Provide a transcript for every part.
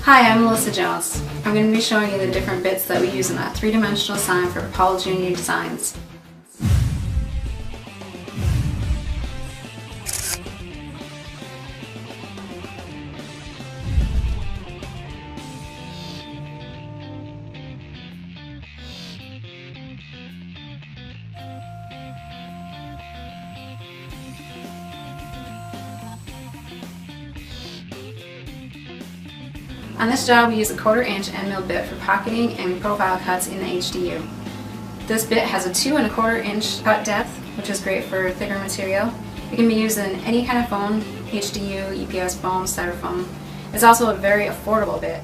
Hi, I'm Melissa Jones. I'm going to be showing you the different bits that we use in a three-dimensional sign for Paul Jr. designs. On this job we use a 1/4" end mill bit for pocketing and profile cuts in the HDU. This bit has a 2 1/4" cut depth, which is great for thicker material. It can be used in any kind of foam, HDU, EPS foam, styrofoam. It's also a very affordable bit.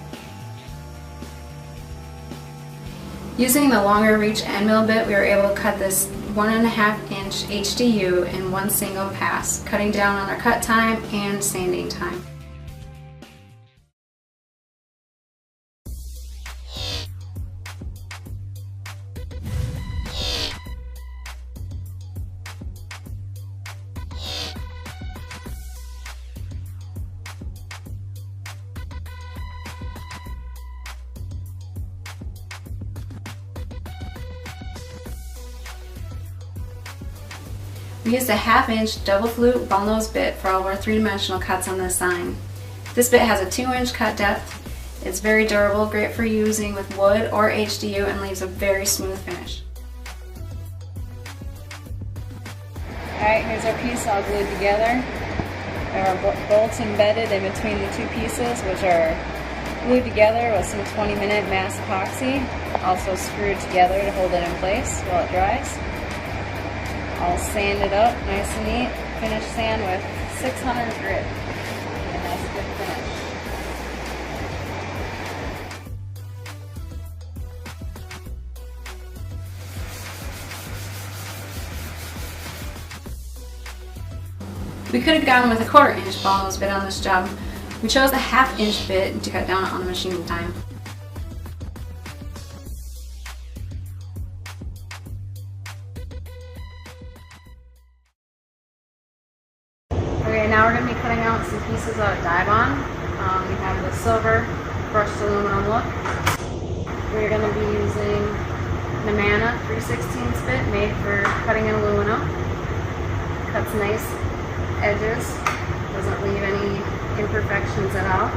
Using the longer reach end mill bit, we were able to cut this 1.5" HDU in one single pass, cutting down on our cut time and sanding time. We used a 1/2" double flute ball nose bit for all of our three-dimensional cuts on this sign. This bit has a 2" cut depth. It's very durable, great for using with wood or HDU, and leaves a very smooth finish. Alright, here's our piece all glued together. There are bolts embedded in between the two pieces, which are glued together with some 20-minute mass epoxy, also screwed together to hold it in place while it dries. All sanded up, nice and neat. Finish sand with 600 grit. And that's a good finish. We could have gone with a 1/4" ball nose bit on this job. We chose the 1/2" bit to cut down on the machining time. Okay, now we're going to be cutting out some pieces of die bond. We have the silver brushed aluminum look. We're going to be using an Amana 3/16 bit made for cutting in aluminum. Cuts nice edges, doesn't leave any imperfections at all.